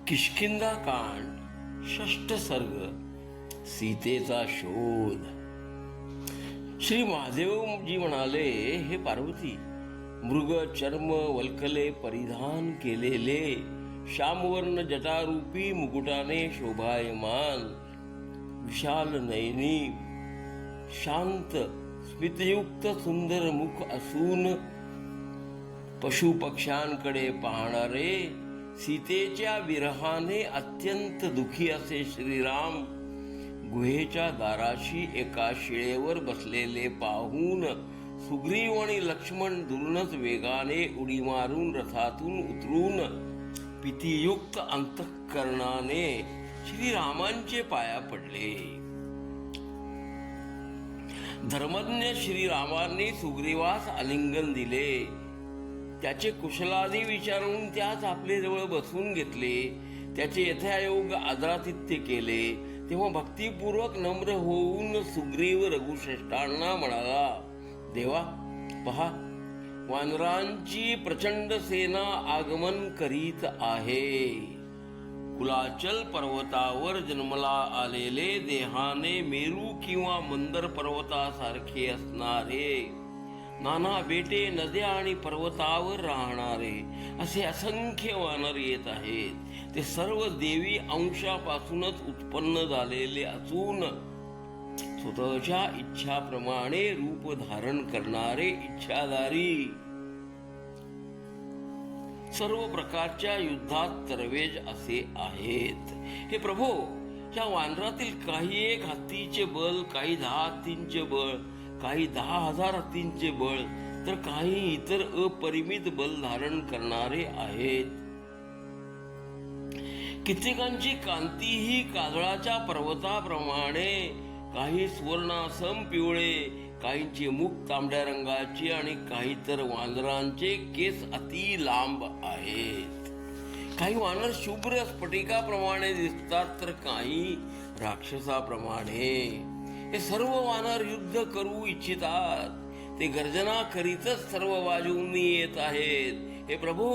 किष्किंधा कांड षष्ठ सर्ग सीतेचा शोध। श्री महादेवजी म्हणाले, हे पार्वती, मृग चर्म वल्कले परिधान केलेले श्यामवर्ण जटारूपी मुकुटाने शोभायमान विशाल नयनी शांत स्मितयुक्त सुंदर मुख असून पशु पक्ष्यांकडे पाहणारे सीतेच्या विरहाने अत्यंत दुखी असे श्रीराम गुहेच्या दाराशी एका शिळेवर बसलेले पाहून सुग्रीव आणि लक्ष्मण दुरूनच वेगाने उडी मारून रथातून उतरून भीतियुक्त अंतःकरणाने श्रीरामांचे पाया पडले। धर्मज्ञ श्रीरामांनी सुग्रीवास आलिंगन दिले, त्याचे कुशलादी विचारून त्याच आपले जवळ बसवून घेतले, त्याचे यथायोग्य आदरातिथ्य केले। तेव्हा भक्तिपूर्वक नम्र होऊन सुग्रीव रघुश्रेष्ठांना म्हणाला, देवा पहा, वानरांची प्रचंड सेना आगमन करीत आहे। कुलाचल पर्वतावर जन्मला आलेले देहाने मेरू किंवा मंदर पर्वतासारखे असणारे, नाना बेटे नद्या आणि पर्वतावर राहणारे असे असंख्य वानर येत आहेत। ते सर्व देवी अंशापासूनच उत्पन्न झालेले असून स्वतःच्या इच्छाप्रमाणे रूप धारण करणारे इच्छाधारी, सर्व प्रकारच्या युद्धात तरवेज असे आहेत। हे प्रभो, या वानरातील काही एक हत्तीचे बळ, काही 10 हत्तींचे बळ, काही 10,000 हत्तींचे बळ, तर काही इतर अपरिमित बल धारण करणारे आहेत। कित्येकांची कांती ही काजळाच्या पर्वताप्रमाणे, काही सुवर्णासम पिवळे, काहींचे मुख तांबड्या रंगाचे आणि काही तर वानरांचे केस अति लांब आहेत। काही वानर शुभ्र स्फटिकाप्रमाणे दिसतात, तर काही राक्षसाप्रमाणे। हे सर्व वानर युद्ध करू इच्छितात, ते गर्जना करीतच सर्व बाजूंनी येत आहेत। हे प्रभो,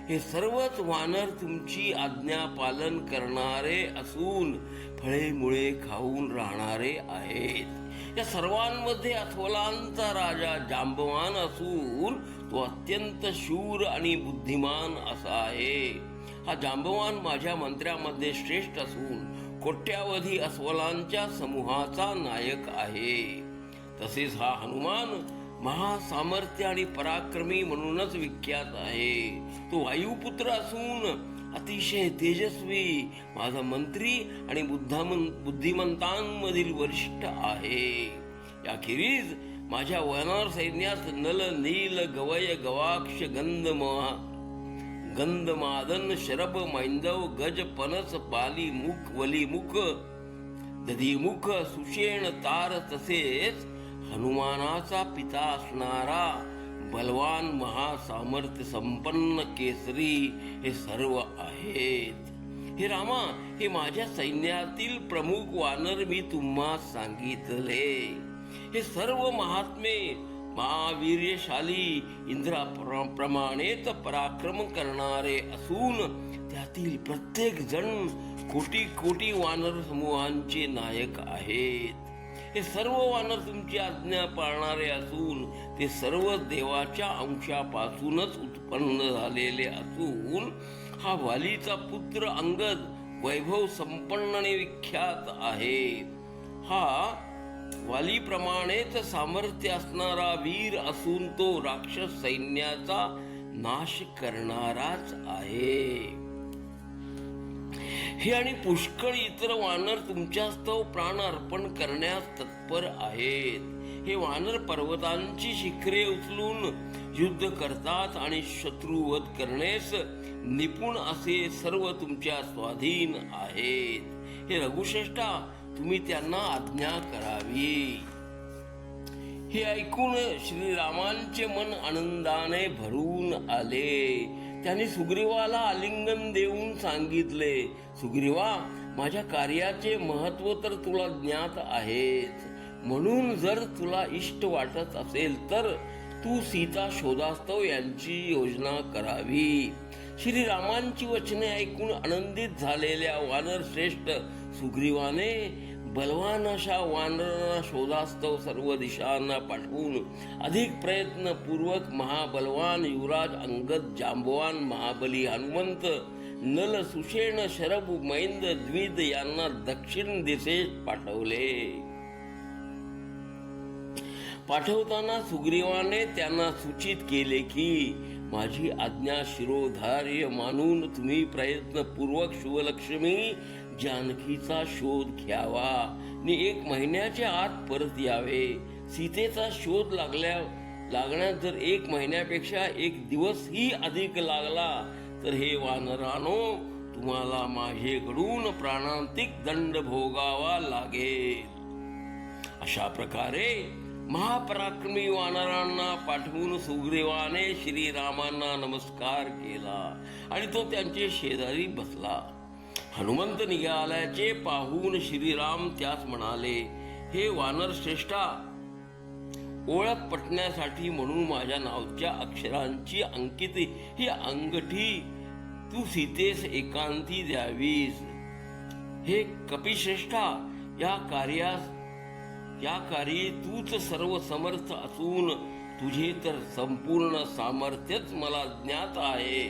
हे सर्वच वानर तुमची आज्ञा पालन करणारे असून फळे मुळे खाऊन राहणारे आहेत। या सर्वांमध्ये अस्वलांचा राजा जांबवान असून तो अत्यंत शूर आणि बुद्धिमान असा आहे। हा जांबवान माझ्या मंत्र्यामध्ये श्रेष्ठ असून कोट्यावधी अस्वलांच्या समूहाचा नायक आहे। तसेच हा हनुमान महासामर्थ्य आणि पराक्रमी म्हणूनच विख्यात आहे। तो वायुपुत्र असून अतिशय तेजस्वी, माझा मंत्री आणि बुद्धिमंतांमधील वरिष्ठ आहे। याखेरीज माझ्या वानर सैन्यात नल नील गवय गवाक्ष गंधमादन शरभ मैंदव गज पनस पाली मुख वली मुख दधीमुख सुषेण तार, तसेच हनुमानाचा पिता असणारा बलवान महासामर्थ्य संपन्न केसरी हे सर्व आहेत। हे रामा, हे माझ्या सैन्यातील प्रमुख वानर मी तुम्हा सांगितले। हे सर्व महात्मे महावीर्यशाली इंद्राप्रमाणेच पराक्रम करणारे असून त्यातील प्रत्येक जण कोटी कोटी वानर समूहांचे नायक आहेत। हे सर्व वानर तुमची आज्ञा पाळणारे असून ते सर्व देवाच्या अंशापासूनच उत्पन्न झालेले असून हा वालीचा पुत्र अंगद वैभव संपन्न आणि विख्यात आहे। हा वालीप्रमाणेच सामर्थ्य असणारा वीर असून तो राक्षस सैन्याचा नाश करणाराच आहे। हे आणि पुष्कळ इतर वानर तुमच्यास्तव प्राण अर्पण करण्यास तत्पर आहेत। हे वानर पर्वतांची शिखरे उचलून युद्ध करतात आणि शत्रुवध करण्यास निपुण असे सर्व तुमच्या स्वाधीन आहेत। हे रघुश्रेष्ठा, तुम्ही त्यांना आज्ञा करावी। हे ऐकून श्रीरामांचे मन आनंदाने भरून आले। त्यांनी सुग्रीवाला आलिंगन देऊन सांगितले, सुग्रीवा, माझ्या कार्याचे महत्व तर तुला ज्ञात आहेच, म्हणून जर तुला इष्ट वाटत असेल तर तू सीता शोधास्तव यांची योजना करावी। श्रीरामांची वचने ऐकून आनंदित झालेल्या वानर श्रेष्ठ सुग्रीवाने बलवान अशा वानरांना शोधास्तव सर्व दिशांना पाठवून अधिक प्रयत्नपूर्वक महाबलवान युवराज अंगद, जांबवान महाबली हनुमंत, नल, सुषेण, शरभ, मैंद, द्विद यांना दक्षिण दिशेस पाठवले. पाठवताना सुग्रीवाने त्यांना सूचित केले की माझी आज्ञा शिरोधार्य मानून तुम्ही प्रयत्नपूर्वक शिवलक्ष्मी जानकीचा शोध घ्यावा आणि 1 महिन्याच्या आत परत यावे. सीतेचा शोध लागण्यात जर 1 महिन्यापेक्षा 1 दिवसही अधिक लागला तर हे वानरानो तुम्हाला माझेकडून प्राणांतिक दंड भोगावा लागेल. अशा प्रकारे महापराक्रमी वानरांना पाठवून सुग्रीवाने श्रीरामांना नमस्कार केला आणि तो त्यांचे शेजारी बसला. हनुमंत निघाल्याचे पाहून श्रीराम त्यास म्हणाले, हे वानर श्रेष्ठा, ओळख पटण्यासाठी म्हणून माझ्या नावाच्या अक्षरांची अंकित ही अंगठी तू सीतेस एकांती द्यावीस. हे कपिश्रेष्ठा, या कार्यास तूच सर्व समर्थ असून तुझे तर संपूर्ण सामर्थ्यच मला ज्ञात आहे.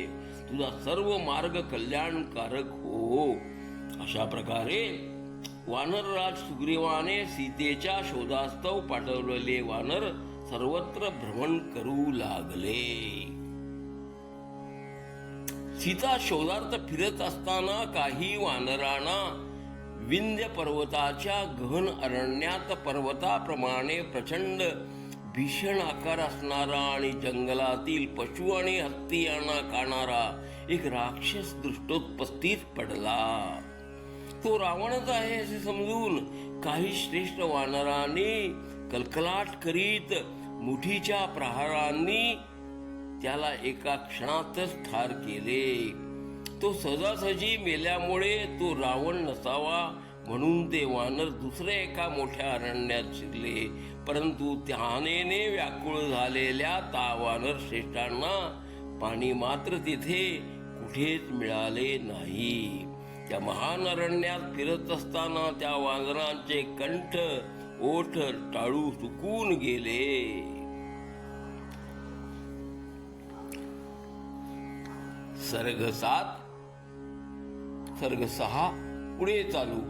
तुझा सर्व मार्ग कल्याणकारक हो. अशा प्रकारे वानरराज सुग्रीवाने सीतेच्या शोधास्तव पाठवलेले वानर सर्वत्र भ्रमण करू लागले. सीता शोधार्थ फिरत असताना काही वानरांना विंध्य पर्वताच्या गहन अरण्यात पर्वताप्रमाणे प्रचंड भीषण आकार असणारा आणि जंगलातील पशु आणि हत्ती यांना खाणारा एक राक्षस दृष्टोपस्थित पडला. तो रावणच आहे असे समजून काही श्रेष्ठ वानरांनी कलकलाट करीत मुठीच्या प्रहारांनी त्याला एका क्षणातच ठार केले. तो सहजासहजी मेल्यामुळे तो रावण नसावा म्हणून ते वानर दुसऱ्या एका मोठ्या अरण्यात शिरले. परंतु तहानेने व्याकुळ झालेल्या वानर श्रेष्ठांना पाणी मात्र तिथे कुठेच मिळाले नाही. त्या महान अरण्यात फिरत असताना त्या वानरांचे कंठ, ओठ, टाळू सुकून गेले. सर्ग 7 सर्ग 6 पुढे चालू.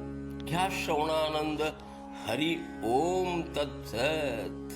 घ्या श्रवणानंद. हरि ओम तत्सत.